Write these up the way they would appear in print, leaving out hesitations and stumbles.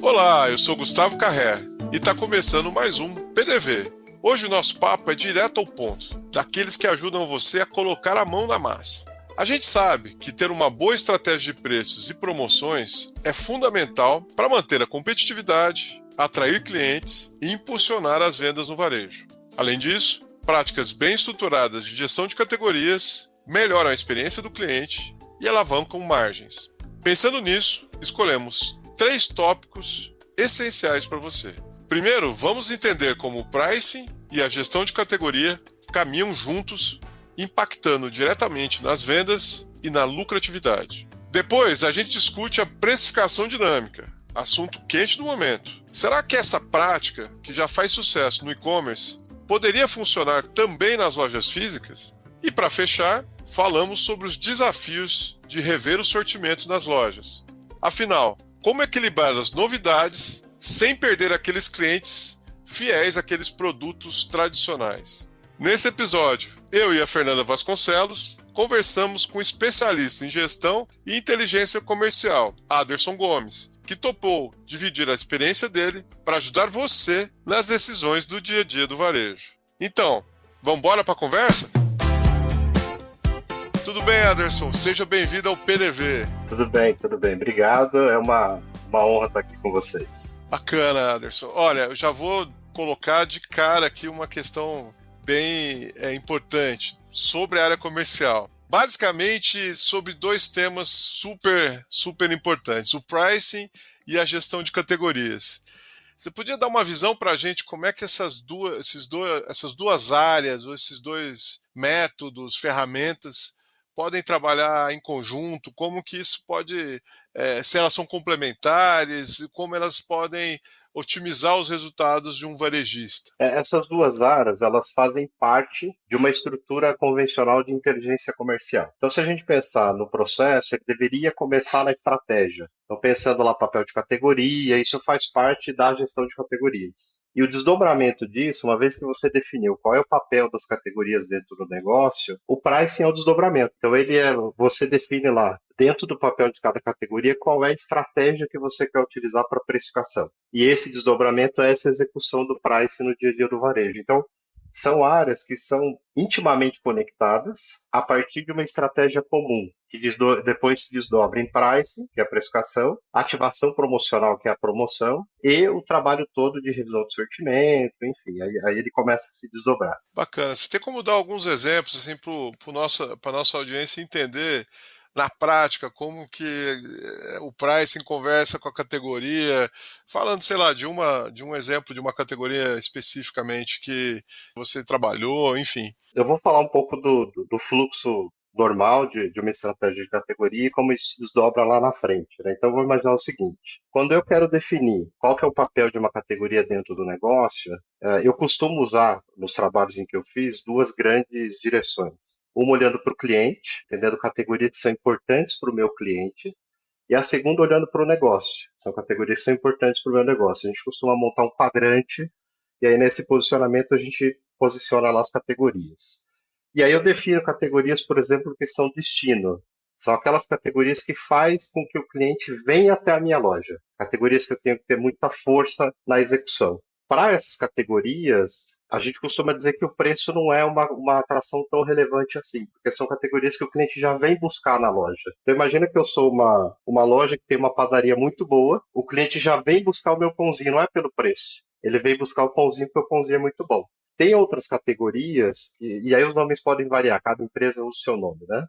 Olá, eu sou Gustavo Carré e está começando mais um PDV. Hoje o nosso papo é direto ao ponto, daqueles que ajudam você a colocar a mão na massa. A gente sabe que ter uma boa estratégia de preços e promoções é fundamental para manter a competitividade, atrair clientes e impulsionar as vendas no varejo. Além disso, práticas bem estruturadas de gestão de categorias melhoram a experiência do cliente e alavancam margens. Pensando nisso, escolhemos 3 tópicos essenciais para você. Primeiro, vamos entender como o pricing e a gestão de categoria caminham juntos, impactando diretamente nas vendas e na lucratividade. Depois, a gente discute a precificação dinâmica, assunto quente do momento. Será que essa prática, que já faz sucesso no e-commerce, poderia funcionar também nas lojas físicas? E para fechar, falamos sobre os desafios de rever o sortimento nas lojas. Afinal, como equilibrar as novidades sem perder aqueles clientes fiéis àqueles produtos tradicionais? Nesse episódio, eu e a Fernanda Vasconcelos conversamos com o especialista em gestão e inteligência comercial, Aderson Gomes, que topou dividir a experiência dele para ajudar você nas decisões do dia a dia do varejo. Então, vamos embora para a conversa? Tudo bem, Aderson? Seja bem-vindo ao PDV. Tudo bem. Obrigado. É uma honra estar aqui com vocês. Bacana, Aderson. Olha, eu já vou colocar de cara aqui uma questão bem importante sobre a área comercial. Basicamente, sobre 2 temas super importantes, o pricing e a gestão de categorias. Você podia dar uma visão para a gente como é que essas duas áreas, ou esses 2 métodos, ferramentas, podem trabalhar em conjunto, como que isso pode, se elas são complementares, como elas podem otimizar os resultados de um varejista? Essas 2 áreas, elas fazem parte de uma estrutura convencional de inteligência comercial. Então, se a gente pensar no processo, ele deveria começar na estratégia. Então, pensando lá papel de categoria, isso faz parte da gestão de categorias. E o desdobramento disso, uma vez que você definiu qual é o papel das categorias dentro do negócio, o pricing é o desdobramento. Então, você define lá, dentro do papel de cada categoria, qual é a estratégia que você quer utilizar para precificação. E esse desdobramento é essa execução do pricing no dia a dia do varejo. Então, são áreas que são intimamente conectadas a partir de uma estratégia comum, que depois se desdobra em pricing, que é a precificação, ativação promocional, que é a promoção, e o trabalho todo de revisão de sortimento, enfim, aí ele começa a se desdobrar. Bacana. Você tem como dar alguns exemplos assim, para a nossa audiência entender na prática como que o pricing conversa com a categoria, falando, sei lá, de um exemplo de uma categoria especificamente que você trabalhou, enfim. Eu vou falar um pouco do fluxo normal de uma estratégia de categoria e como isso se desdobra lá na frente, né? Então, eu vou imaginar o seguinte: quando eu quero definir qual que é o papel de uma categoria dentro do negócio, eu costumo usar, nos trabalhos em que eu fiz, 2 grandes direções. Uma olhando para o cliente, entendendo categorias que são importantes para o meu cliente, e a segunda olhando para o negócio. São categorias que são importantes para o meu negócio. A gente costuma montar um quadrante, e aí nesse posicionamento a gente posiciona lá as categorias. E aí eu defino categorias, por exemplo, que são destino. São aquelas categorias que faz com que o cliente venha até a minha loja. Categorias que eu tenho que ter muita força na execução. Para essas categorias, a gente costuma dizer que o preço não é uma atração tão relevante assim, porque são categorias que o cliente já vem buscar na loja. Então imagina que eu sou uma loja que tem uma padaria muito boa, o cliente já vem buscar o meu pãozinho, não é pelo preço. Ele vem buscar o pãozinho porque o pãozinho é muito bom. Tem outras categorias, e aí os nomes podem variar, cada empresa usa o seu nome, né?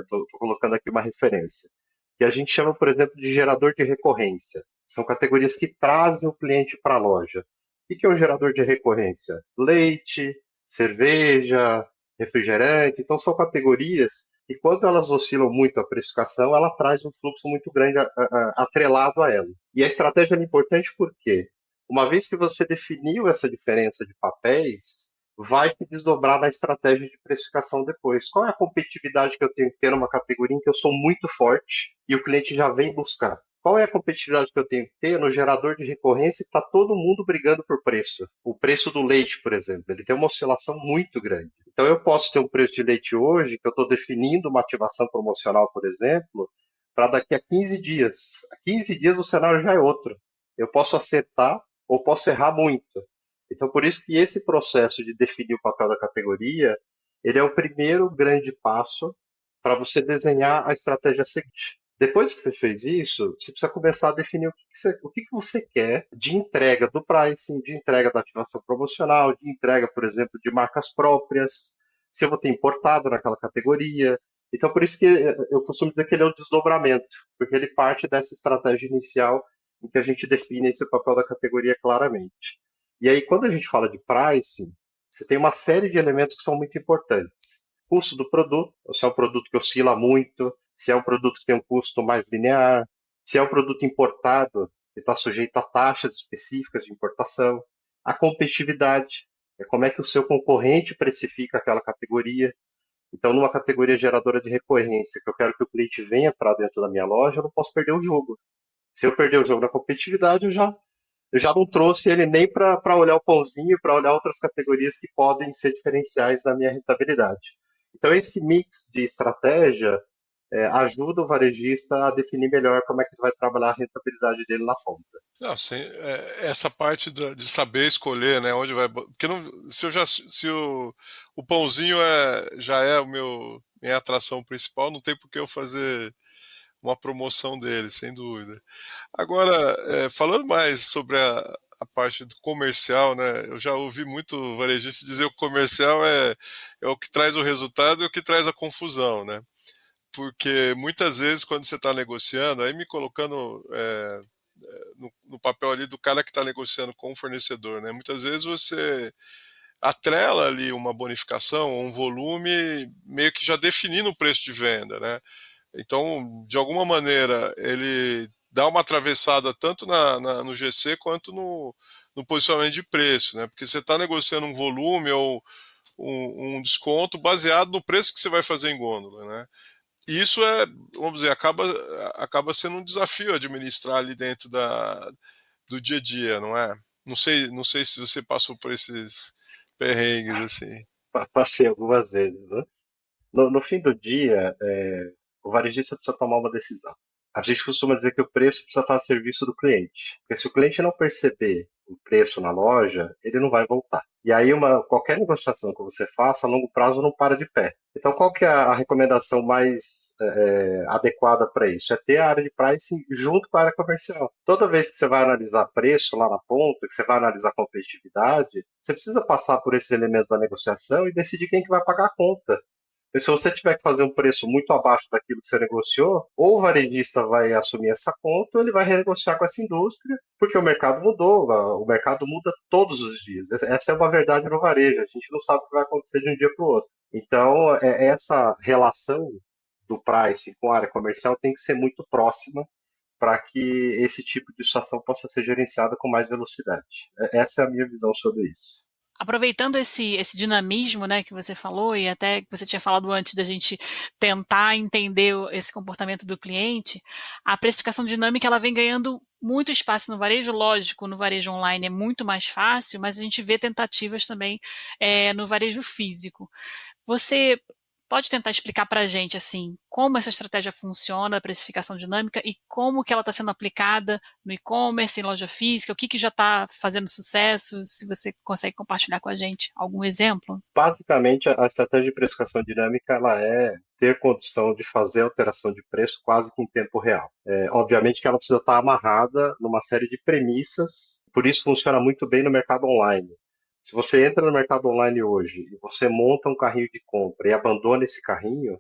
Estou colocando aqui uma referência. Que a gente chama, por exemplo, de gerador de recorrência. São categorias que trazem o cliente para a loja. O que é o gerador de recorrência? Leite, cerveja, refrigerante. Então, são categorias que, quando elas oscilam muito a precificação, ela traz um fluxo muito grande atrelado a ela. E a estratégia é importante por quê? Uma vez que você definiu essa diferença de papéis, vai se desdobrar na estratégia de precificação depois. Qual é a competitividade que eu tenho que ter numa categoria em que eu sou muito forte e o cliente já vem buscar? Qual é a competitividade que eu tenho que ter no gerador de recorrência que está todo mundo brigando por preço? O preço do leite, por exemplo, ele tem uma oscilação muito grande. Então eu posso ter um preço de leite hoje, que eu estou definindo uma ativação promocional, por exemplo, para daqui a 15 dias. A 15 dias o cenário já é outro. Eu posso acertar ou posso errar muito. Então por isso que esse processo de definir o papel da categoria, ele é o primeiro grande passo para você desenhar a estratégia seguinte. Depois que você fez isso, você precisa começar a definir o que você quer de entrega do pricing, de entrega da ativação promocional, de entrega, por exemplo, de marcas próprias, se eu vou ter importado naquela categoria. Então, por isso que eu costumo dizer que ele é o desdobramento, porque ele parte dessa estratégia inicial em que a gente define esse papel da categoria claramente. E aí, quando a gente fala de pricing, você tem uma série de elementos que são muito importantes. Custo do produto, se é um produto que oscila muito, se é um produto que tem um custo mais linear, se é um produto importado, que está sujeito a taxas específicas de importação, a competitividade, é como é que o seu concorrente precifica aquela categoria. Então, numa categoria geradora de recorrência, que eu quero que o cliente venha para dentro da minha loja, eu não posso perder o jogo. Se eu perder o jogo na competitividade, eu já não trouxe ele nem para olhar o pãozinho, para olhar outras categorias que podem ser diferenciais na minha rentabilidade. Então, esse mix de estratégia ajuda o varejista a definir melhor como é que ele vai trabalhar a rentabilidade dele na ponta. Não, sim, essa parte de saber escolher, né, onde vai, porque não, se o pãozinho já é minha atração principal, não tem por que eu fazer uma promoção dele, sem dúvida. Agora, falando mais sobre a parte do comercial, né, eu já ouvi muito varejista dizer que o comercial é o que traz o resultado e o que traz a confusão, né? Porque muitas vezes quando você está negociando, aí me colocando no papel ali do cara que está negociando com o fornecedor, né? Muitas vezes você atrela ali uma bonificação, um volume meio que já definindo o preço de venda, né? Então, de alguma maneira, ele dá uma atravessada tanto no GC quanto no posicionamento de preço, né? Porque você está negociando um volume ou um desconto baseado no preço que você vai fazer em gôndola, né? E isso vamos dizer, acaba sendo um desafio administrar ali dentro do dia a dia, não é? Não sei se você passou por esses perrengues assim. Passei algumas vezes, né? No fim do dia, o varejista precisa tomar uma decisão. A gente costuma dizer que o preço precisa estar a serviço do cliente. Porque se o cliente não perceber o preço na loja, ele não vai voltar. E aí qualquer negociação que você faça, a longo prazo não para de pé. Então qual que é a recomendação mais adequada para isso? É ter a área de pricing junto com a área comercial. Toda vez que você vai analisar preço lá na ponta, que você vai analisar competitividade, você precisa passar por esses elementos da negociação e decidir quem que vai pagar a conta. E se você tiver que fazer um preço muito abaixo daquilo que você negociou, ou o varejista vai assumir essa conta, ou ele vai renegociar com essa indústria, porque o mercado mudou, o mercado muda todos os dias. Essa é uma verdade no varejo, a gente não sabe o que vai acontecer de um dia para o outro. Então, essa relação do price com a área comercial tem que ser muito próxima para que esse tipo de situação possa ser gerenciada com mais velocidade. Essa é a minha visão sobre isso. Aproveitando esse dinamismo, né, que você falou, e até que você tinha falado antes da gente tentar entender esse comportamento do cliente, a precificação dinâmica ela vem ganhando muito espaço no varejo, lógico, no varejo online é muito mais fácil, mas a gente vê tentativas também no varejo físico. Você pode tentar explicar para a gente, assim, como essa estratégia funciona, a precificação dinâmica, e como que ela está sendo aplicada no e-commerce, em loja física, o que já está fazendo sucesso, se você consegue compartilhar com a gente algum exemplo? Basicamente, a estratégia de precificação dinâmica ela é ter condição de fazer alteração de preço quase que em tempo real. Obviamente que ela precisa estar amarrada numa série de premissas, por isso funciona muito bem no mercado online. Se você entra no mercado online hoje e você monta um carrinho de compra e abandona esse carrinho,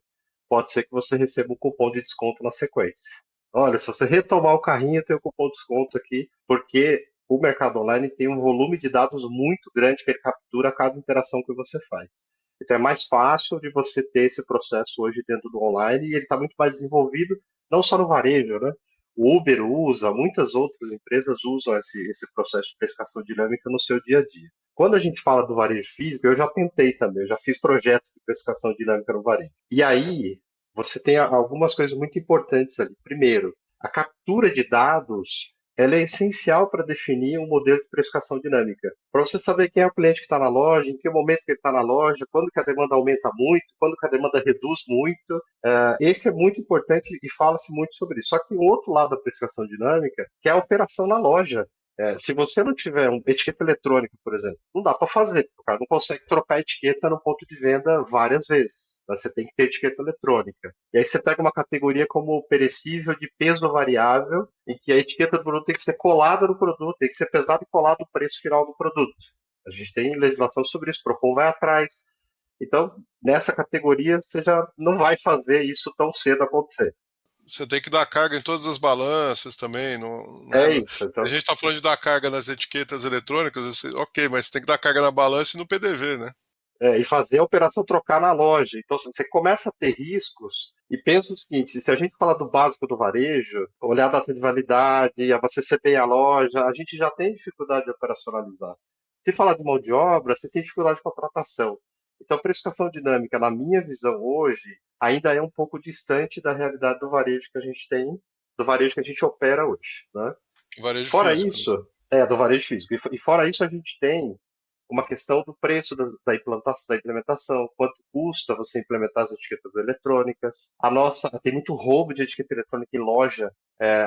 pode ser que você receba um cupom de desconto na sequência. Olha, se você retomar o carrinho, tem um cupom de desconto aqui, porque o mercado online tem um volume de dados muito grande que ele captura a cada interação que você faz. Então é mais fácil de você ter esse processo hoje dentro do online e ele está muito mais desenvolvido, não só no varejo, né? O Uber usa, muitas outras empresas usam esse processo de precificação dinâmica no seu dia a dia. Quando a gente fala do varejo físico, eu já tentei também, eu já fiz projetos de precificação dinâmica no varejo. E aí, você tem algumas coisas muito importantes ali. Primeiro, A captura de dados ela é essencial para definir um modelo de precificação dinâmica. Para você saber quem é o cliente que está na loja, em que momento que ele está na loja, quando que a demanda aumenta muito, quando que a demanda reduz muito. Esse é muito importante e fala-se muito sobre isso. Só que tem um outro lado da precificação dinâmica, que é a operação na loja. Se você não tiver uma etiqueta eletrônica, por exemplo, não dá para fazer. O cara não consegue trocar a etiqueta no ponto de venda várias vezes. Você tem que ter etiqueta eletrônica. E aí você pega uma categoria como perecível de peso variável, em que a etiqueta do produto tem que ser colada no produto, tem que ser pesada e colada no preço final do produto. A gente tem legislação sobre isso, o Procon vai atrás. Então, nessa categoria, você já não vai fazer isso tão cedo acontecer. Você tem que dar carga em todas as balanças também. Não, É né? isso. Então... A gente está falando de dar carga nas etiquetas eletrônicas, ok, mas você tem que dar carga na balança e no PDV, né? E fazer a operação trocar na loja. Então, você começa a ter riscos e pensa o seguinte, se a gente falar do básico do varejo, olhar a data de validade, abastecer bem a loja, a gente já tem dificuldade de operacionalizar. Se falar de mão de obra, você tem dificuldade de contratação. Então, a precificação dinâmica, na minha visão hoje, ainda é um pouco distante da realidade do varejo que a gente tem, do varejo que a gente opera hoje. Né? Varejo Fora físico. isso, do varejo físico. E fora isso, a gente tem uma questão do preço da implementação, quanto custa você implementar as etiquetas eletrônicas. Tem muito roubo de etiqueta eletrônica em loja.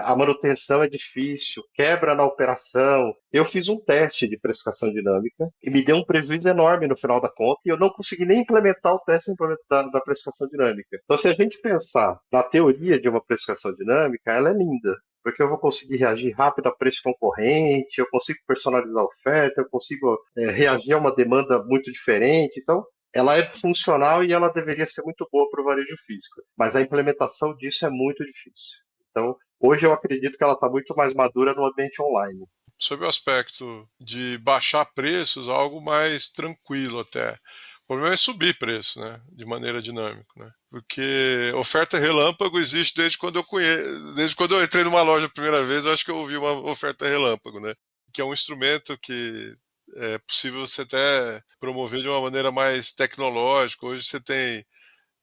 A manutenção é difícil, quebra na operação. Eu fiz um teste de precificação dinâmica e me deu um prejuízo enorme no final da conta e eu não consegui nem implementar o teste da precificação dinâmica. Então, se a gente pensar na teoria de uma precificação dinâmica, ela é linda. Porque eu vou conseguir reagir rápido a preço concorrente, eu consigo personalizar a oferta, eu consigo reagir a uma demanda muito diferente. Então, ela é funcional e ela deveria ser muito boa para o varejo físico. Mas a implementação disso é muito difícil. Então, hoje eu acredito que ela está muito mais madura no ambiente online. Sob o aspecto de baixar preços, algo mais tranquilo até. O problema é subir preço, né, de maneira dinâmica, né? Porque oferta relâmpago existe desde quando eu entrei numa loja a primeira vez, eu acho que eu ouvi uma oferta relâmpago, né? Que é um instrumento que é possível você até promover de uma maneira mais tecnológica. Hoje você tem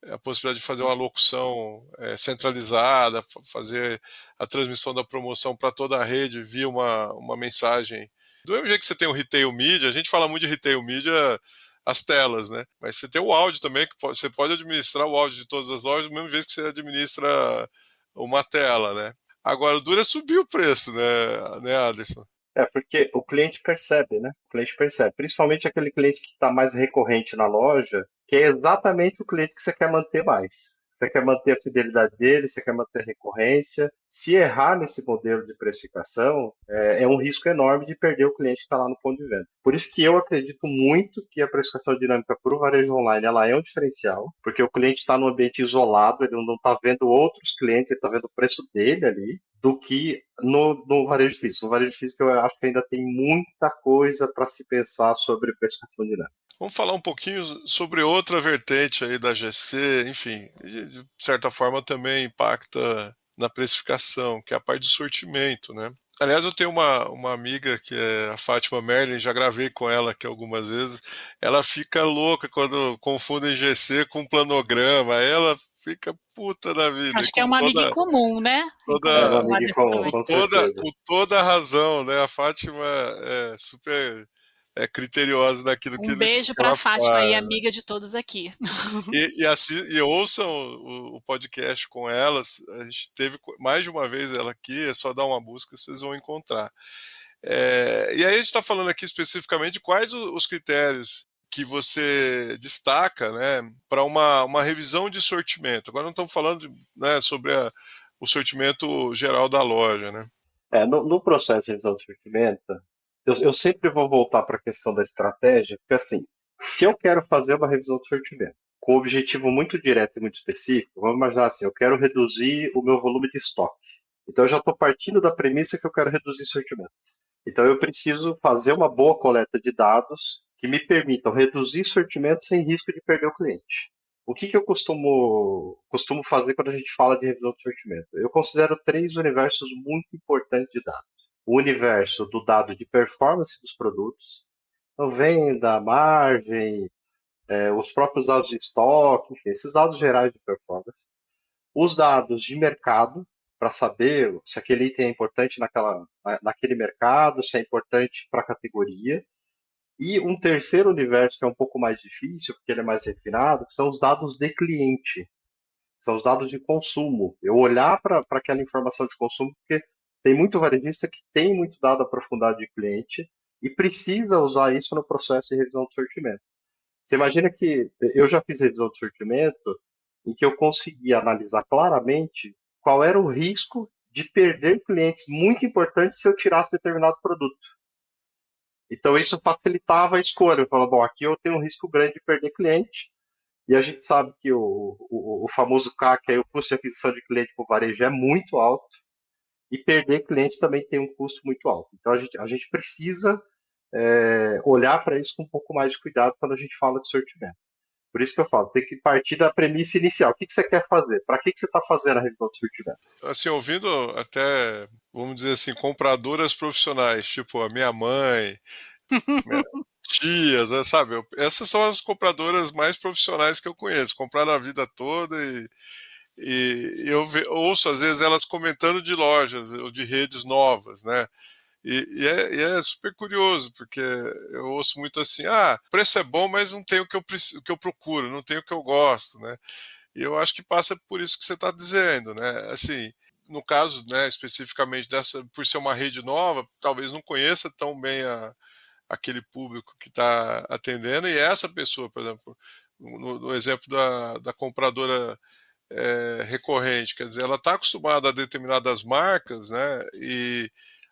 a possibilidade de fazer uma locução centralizada, fazer a transmissão da promoção para toda a rede via uma mensagem. Do mesmo jeito que você tem o retail media, a gente fala muito de retail media, as telas, né? Mas você tem o áudio também, que você pode administrar o áudio de todas as lojas do mesmo jeito que você administra uma tela, né? Agora, o duro é subir o preço, né, Anderson? Porque o cliente percebe, né? O cliente percebe. Principalmente aquele cliente que está mais recorrente na loja, que é exatamente o cliente que você quer manter mais. Você quer manter a fidelidade dele, você quer manter a recorrência. Se errar nesse modelo de precificação, é um risco enorme de perder o cliente que está lá no ponto de venda. Por isso que eu acredito muito que a precificação dinâmica para o varejo online ela é um diferencial, porque o cliente está num ambiente isolado, ele não está vendo outros clientes, ele está vendo o preço dele ali, do que no varejo físico. No varejo físico eu acho que ainda tem muita coisa para se pensar sobre precificação dinâmica. Vamos falar um pouquinho sobre outra vertente aí da GC, enfim, de certa forma também impacta na precificação, que é a parte do sortimento, né? Aliás, eu tenho uma amiga que é a Fátima Merlin, já gravei com ela aqui algumas vezes, ela fica louca quando confundem GC com planograma, ela fica puta da vida. Acho que é uma amiga em comum, né? Uma amiga em comum, com toda a razão, né? A Fátima é super criteriosa naquilo que Um beijo para a Fátima aí, amiga de todos aqui. E ouçam o podcast com elas. A gente teve mais de uma vez ela aqui, é só dar uma busca, vocês vão encontrar. E aí a gente está falando aqui especificamente de quais os critérios que você destaca, né, para uma revisão de sortimento. Agora não estamos falando né, sobre o sortimento geral da loja, né? No processo de revisão de sortimento, eu sempre vou voltar para a questão da estratégia, porque assim, se eu quero fazer uma revisão de sortimento com um objetivo muito direto e muito específico, vamos imaginar assim, eu quero reduzir o meu volume de estoque. Então eu já estou partindo da premissa que eu quero reduzir sortimento. Então eu preciso fazer uma boa coleta de dados que me permitam reduzir sortimento sem risco de perder o cliente. O que eu costumo fazer quando a gente fala de revisão de sortimento? Eu considero 3 universos muito importantes de dados. O universo do dado de performance dos produtos, então venda, margem, os próprios dados de estoque, enfim, esses dados gerais de performance. Os dados de mercado, para saber se aquele item é importante naquele mercado, se é importante para a categoria. E um terceiro universo que é um pouco mais difícil, porque ele é mais refinado, que são os dados de cliente, são os dados de consumo. Eu olhar para aquela informação de consumo, porque tem muito varejista que tem muito dado aprofundado de cliente e precisa usar isso no processo de revisão de sortimento. Você imagina que eu já fiz revisão de sortimento em que eu consegui analisar claramente qual era o risco de perder clientes muito importantes se eu tirasse determinado produto. Então isso facilitava a escolha. Eu falava, bom, aqui eu tenho um risco grande de perder cliente, e a gente sabe que o famoso CAC, aí, o custo de aquisição de cliente por varejo, é muito alto, e perder cliente também tem um custo muito alto. Então a gente precisa olhar para isso com um pouco mais de cuidado quando a gente fala de sortimento. Por isso que eu falo, tem que partir da premissa inicial. O que você quer fazer? Para que você está fazendo a revisão de sortimento? Assim, ouvindo até, vamos dizer assim, compradoras profissionais, tipo a minha mãe, minha tias, né, sabe? Essas são as compradoras mais profissionais que eu conheço, compraram a vida toda e eu ouço às vezes elas comentando de lojas ou de redes novas, né? E é super curioso, porque eu ouço muito assim, o preço é bom, mas não tem o que eu procuro, não tem o que eu gosto, né? E eu acho que passa por isso que você está dizendo, né? Assim, no caso, né, especificamente dessa, por ser uma rede nova, talvez não conheça tão bem aquele público que está atendendo, e essa pessoa, por exemplo, no exemplo da compradora recorrente, quer dizer, ela está acostumada a determinadas marcas, né? E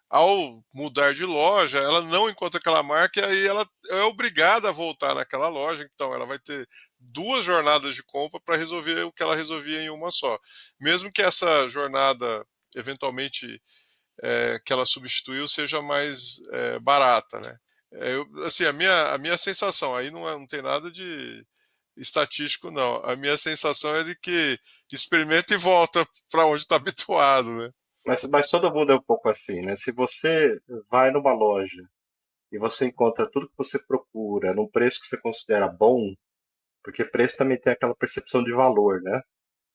ao mudar de loja, ela não encontra aquela marca e aí ela é obrigada a voltar naquela loja. Então, ela vai ter duas jornadas de compra para resolver o que ela resolvia em uma só. Mesmo que essa jornada, eventualmente, que ela substituiu, seja mais barata, né? Assim, a minha sensação, aí não tem nada de estatístico, não. A minha sensação é de que experimenta e volta para onde está habituado, né? Mas todo mundo é um pouco assim, né? Se você vai numa loja e você encontra tudo que você procura num preço que você considera bom, porque preço também tem aquela percepção de valor, né?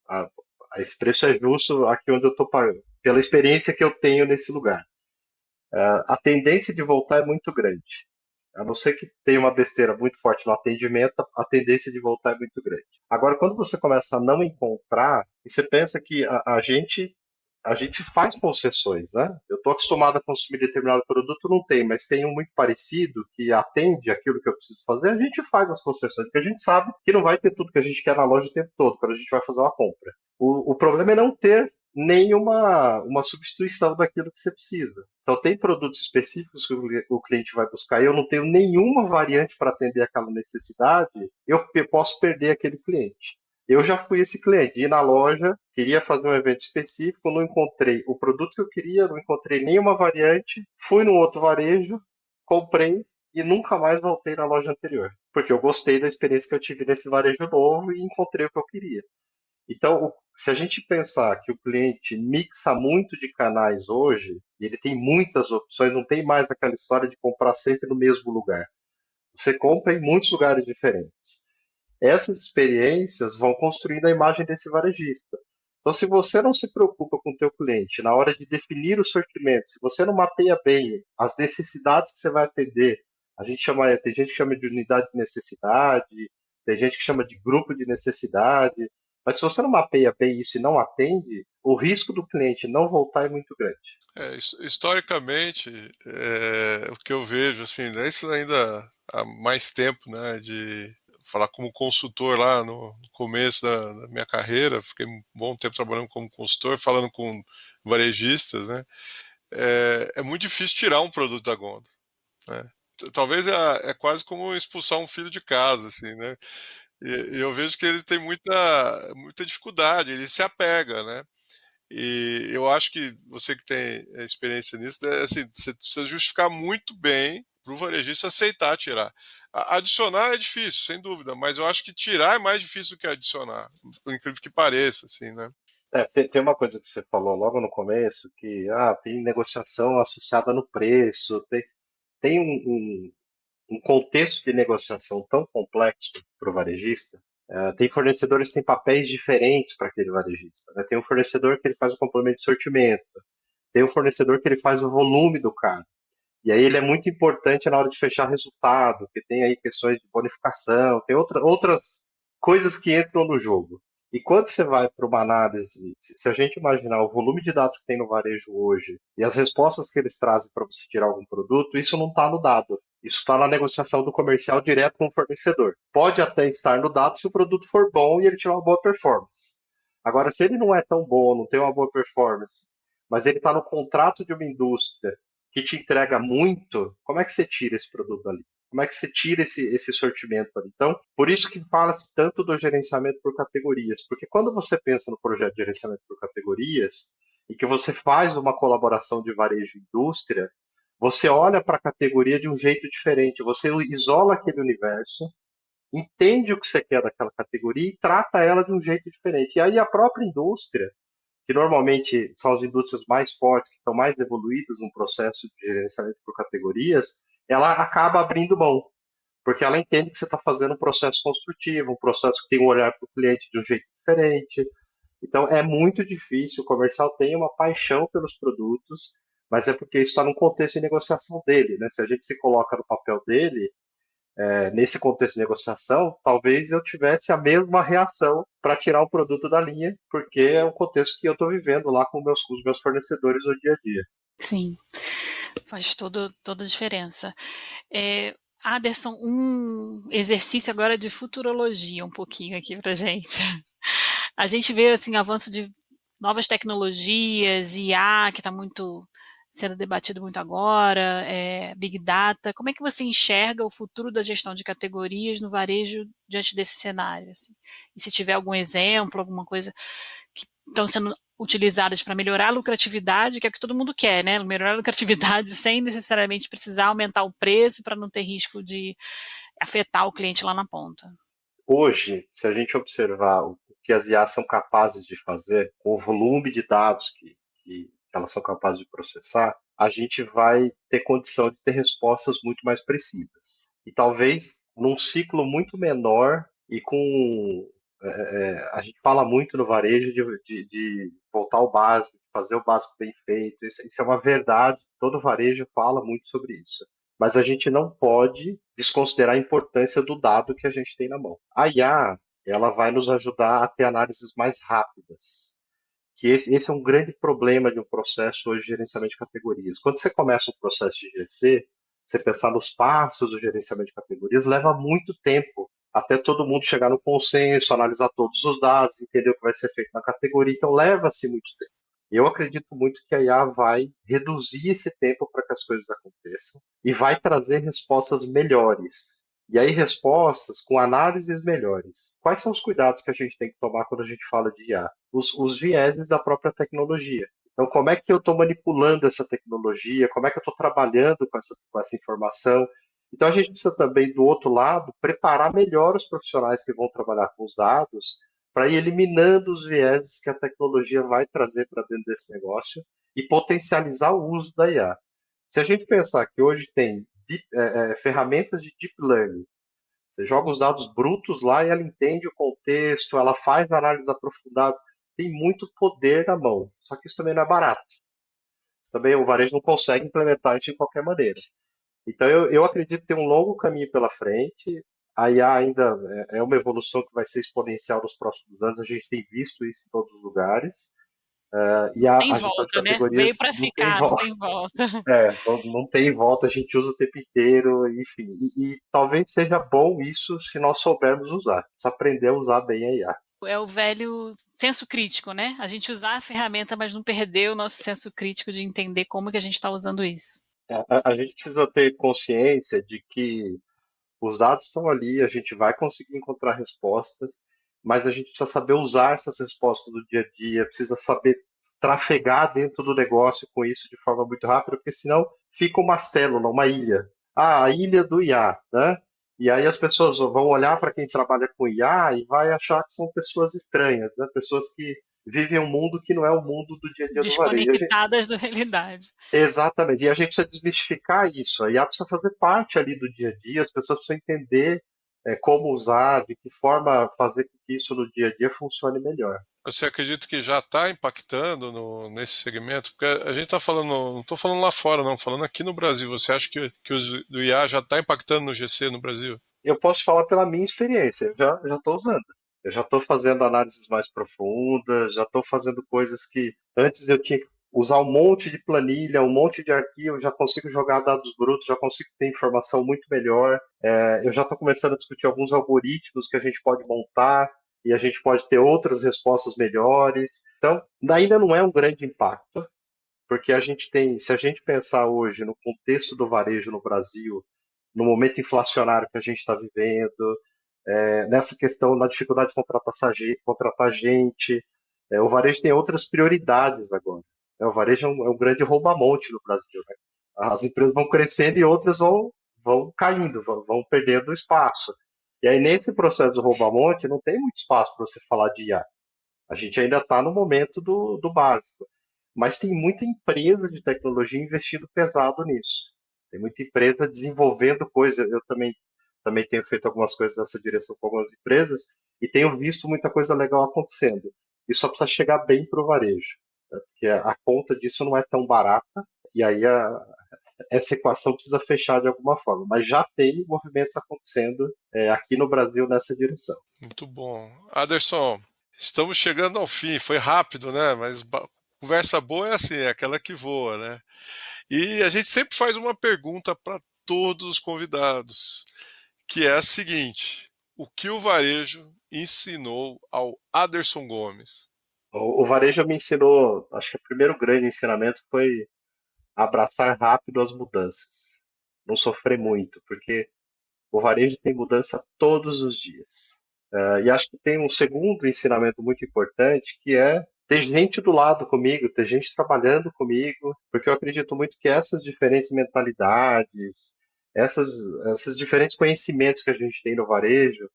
Ah, esse preço é justo aqui onde eu estou pagando, pela experiência que eu tenho nesse lugar. A tendência de voltar é muito grande. A não ser que tenha uma besteira muito forte no atendimento, a tendência de voltar é muito grande. Agora, quando você começa a não encontrar, e você pensa que a gente faz concessões, né? Eu estou acostumado a consumir determinado produto, não tem, mas tem um muito parecido que atende aquilo que eu preciso fazer, a gente faz as concessões, porque a gente sabe que não vai ter tudo que a gente quer na loja o tempo todo, quando a gente vai fazer uma compra. O problema é não ter nenhuma uma substituição daquilo que você precisa. Então, tem produtos específicos que o cliente vai buscar e eu não tenho nenhuma variante para atender aquela necessidade, eu posso perder aquele cliente. Eu já fui esse cliente, ir na loja, queria fazer um evento específico, não encontrei o produto que eu queria, não encontrei nenhuma variante, fui no outro varejo, comprei e nunca mais voltei na loja anterior. Porque eu gostei da experiência que eu tive nesse varejo novo e encontrei o que eu queria. Então, se a gente pensar que o cliente mixa muito de canais hoje, e ele tem muitas opções, não tem mais aquela história de comprar sempre no mesmo lugar. Você compra em muitos lugares diferentes. Essas experiências vão construindo a imagem desse varejista. Então, se você não se preocupa com o teu cliente na hora de definir o sortimento, se você não mapeia bem as necessidades que você vai atender, tem gente que chama de unidade de necessidade, tem gente que chama de grupo de necessidade, mas se você não mapeia bem isso e não atende, o risco do cliente não voltar é muito grande. Historicamente, o que eu vejo, assim, né, isso ainda há mais tempo, né, de falar como consultor lá no começo da minha carreira, fiquei um bom tempo trabalhando como consultor, falando com varejistas, né, é muito difícil tirar um produto da gôndola, né. Talvez é quase como expulsar um filho de casa, assim, né, e eu vejo que ele tem muita dificuldade, ele se apega, né. E eu acho que você que tem experiência nisso, né, assim, você precisa justificar muito bem para o varejista aceitar tirar. Adicionar é difícil, sem dúvida, mas eu acho que tirar é mais difícil do que adicionar, por incrível que pareça, assim, né? Tem uma coisa que você falou logo no começo, que tem negociação associada no preço, tem um contexto de negociação tão complexo para o varejista. Tem fornecedores que têm papéis diferentes para aquele varejista, né? Tem um fornecedor que ele faz o complemento de sortimento, tem um fornecedor que ele faz o volume do cara. E aí ele é muito importante na hora de fechar resultado, porque tem aí questões de bonificação, tem outras coisas que entram no jogo. E quando você vai para uma análise, se a gente imaginar o volume de dados que tem no varejo hoje e as respostas que eles trazem para você tirar algum produto, isso não está no dado. Isso está na negociação do comercial direto com o fornecedor. Pode até estar no dado se o produto for bom e ele tiver uma boa performance. Agora, se ele não é tão bom, não tem uma boa performance, mas ele está no contrato de uma indústria que te entrega muito, como é que você tira esse produto dali? Como é que você tira esse sortimento ali? Então, por isso que fala-se tanto do gerenciamento por categorias, porque quando você pensa no projeto de gerenciamento por categorias e que você faz uma colaboração de varejo e indústria, você olha para a categoria de um jeito diferente, você isola aquele universo, entende o que você quer daquela categoria e trata ela de um jeito diferente. E aí a própria indústria, que normalmente são as indústrias mais fortes, que estão mais evoluídas no processo de gerenciamento por categorias, ela acaba abrindo mão, porque ela entende que você está fazendo um processo construtivo, um processo que tem um olhar para o cliente de um jeito diferente. Então é muito difícil, o comercial tem uma paixão pelos produtos, mas é porque isso está num contexto de negociação dele, né? Se a gente se coloca no papel dele, nesse contexto de negociação, talvez eu tivesse a mesma reação para tirar um produto da linha, porque é um contexto que eu estou vivendo lá com os meus fornecedores no dia a dia. Sim, faz toda a diferença. Aderson, um exercício agora de futurologia um pouquinho aqui para gente. A gente vê assim avanço de novas tecnologias, IA, que está muito sendo debatido muito agora, Big Data. Como é que você enxerga o futuro da gestão de categorias no varejo diante desse cenário? Assim? E se tiver algum exemplo, alguma coisa que estão sendo utilizadas para melhorar a lucratividade, que é o que todo mundo quer, né? Melhorar a lucratividade sem necessariamente precisar aumentar o preço para não ter risco de afetar o cliente lá na ponta. Hoje, se a gente observar o que as IAs são capazes de fazer, com o volume de dados que elas são capazes de processar, a gente vai ter condição de ter respostas muito mais precisas. E talvez num ciclo muito menor e com. A gente fala muito no varejo de voltar ao básico, de fazer o básico bem feito. Isso é uma verdade, todo varejo fala muito sobre isso. Mas a gente não pode desconsiderar a importância do dado que a gente tem na mão. A IA, ela vai nos ajudar a ter análises mais rápidas, que esse é um grande problema de um processo hoje de gerenciamento de categorias. Quando você começa um processo de GC, você pensar nos passos do gerenciamento de categorias, leva muito tempo até todo mundo chegar no consenso, analisar todos os dados, entender o que vai ser feito na categoria, então leva-se muito tempo. Eu acredito muito que a IA vai reduzir esse tempo para que as coisas aconteçam e vai trazer respostas melhores. E aí, respostas com análises melhores. Quais são os cuidados que a gente tem que tomar quando a gente fala de IA? Os vieses da própria tecnologia. Então, como é que eu estou manipulando essa tecnologia? Como é que eu estou trabalhando com essa informação? Então, a gente precisa também, do outro lado, preparar melhor os profissionais que vão trabalhar com os dados para ir eliminando os vieses que a tecnologia vai trazer para dentro desse negócio e potencializar o uso da IA. Se a gente pensar que hoje tem ferramentas de deep learning, você joga os dados brutos lá e ela entende o contexto, ela faz análises aprofundadas, tem muito poder na mão. Só que isso também não é barato. Também o varejo não consegue implementar isso de qualquer maneira. Então eu acredito que tem um longo caminho pela frente. A IA ainda é uma evolução que vai ser exponencial nos próximos anos. A gente tem visto isso em todos os lugares. E a gestão de Volta, né? categorias Veio para ficar, não tem volta. não tem volta, a gente usa o tempo inteiro, enfim. E talvez seja bom isso se nós soubermos usar. Precisa aprender a usar bem a IA. É o velho senso crítico, né? A gente usar a ferramenta, mas não perder o nosso senso crítico de entender como que a gente está usando isso. A gente precisa ter consciência de que os dados estão ali, a gente vai conseguir encontrar respostas, mas a gente precisa saber usar essas respostas do dia a dia, precisa saber trafegar dentro do negócio com isso de forma muito rápida, porque senão fica uma célula, uma ilha. Ah, a ilha do IA, né? E aí as pessoas vão olhar para quem trabalha com IA e vai achar que são pessoas estranhas, né? Pessoas que vivem um mundo que não é o mundo do dia a dia do varejo. Desconectadas da realidade. Exatamente. E a gente precisa desmistificar isso. A IA precisa fazer parte ali do dia a dia, as pessoas precisam entender como usar, de que forma fazer com que isso no dia a dia funcione melhor. Você acredita que já está impactando nesse segmento? Porque a gente está falando, não estou falando lá fora, não, falando aqui no Brasil. Você acha que o IA já está impactando no GC no Brasil? Eu posso falar pela minha experiência, eu já estou usando. Eu já estou fazendo análises mais profundas, já estou fazendo coisas que antes eu tinha que usar um monte de planilha, um monte de arquivo, já consigo jogar dados brutos, já consigo ter informação muito melhor. Eu já estou começando a discutir alguns algoritmos que a gente pode montar e a gente pode ter outras respostas melhores. Então, ainda não é um grande impacto, porque se a gente pensar hoje no contexto do varejo no Brasil, no momento inflacionário que a gente está vivendo, nessa questão, na dificuldade de contratar gente, o varejo tem outras prioridades agora. O varejo é um grande rouba-monte no Brasil. Né? As empresas vão crescendo e outras vão caindo, vão perdendo espaço. E aí, nesse processo do rouba-monte, não tem muito espaço para você falar de IA. A gente ainda está no momento do básico. Mas tem muita empresa de tecnologia investindo pesado nisso. Tem muita empresa desenvolvendo coisas. Eu também tenho feito algumas coisas nessa direção com algumas empresas e tenho visto muita coisa legal acontecendo. E só precisa chegar bem para o varejo, né? Porque a conta disso não é tão barata e aí essa equação precisa fechar de alguma forma. Mas já tem movimentos acontecendo aqui no Brasil nessa direção. Muito bom. Aderson, estamos chegando ao fim. Foi rápido, né? Mas conversa boa é assim, é aquela que voa, né? E a gente sempre faz uma pergunta para todos os convidados, que é a seguinte: o que o varejo ensinou ao Aderson Gomes? O varejo me ensinou, acho que o primeiro grande ensinamento foi abraçar rápido as mudanças, não sofrer muito, porque o varejo tem mudança todos os dias. E acho que tem um segundo ensinamento muito importante, que é ter gente do lado comigo, ter gente trabalhando comigo, porque eu acredito muito que essas diferentes mentalidades, esses diferentes conhecimentos que a gente tem no varejo,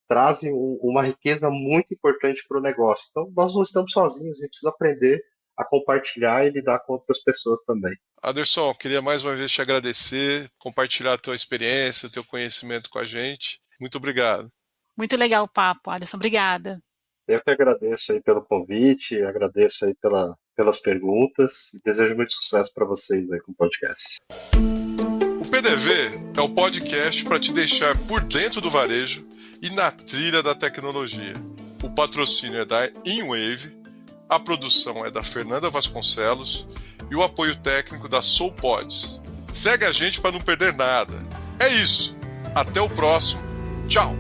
trazem uma riqueza muito importante para o negócio. Então, nós não estamos sozinhos, a gente precisa aprender a compartilhar e lidar com outras pessoas também. Aderson, queria mais uma vez te agradecer, compartilhar a tua experiência, o teu conhecimento com a gente. Muito obrigado. Muito legal o papo, Aderson. Obrigada. Eu que agradeço aí pelo convite, agradeço aí pelas perguntas e desejo muito sucesso para vocês aí com o podcast. O PDV é o podcast para te deixar por dentro do varejo e na trilha da tecnologia. O patrocínio é da InWave, a produção é da Fernanda Vasconcelos e o apoio técnico da SoulPods. Segue a gente para não perder nada. É isso. Até o próximo. Tchau.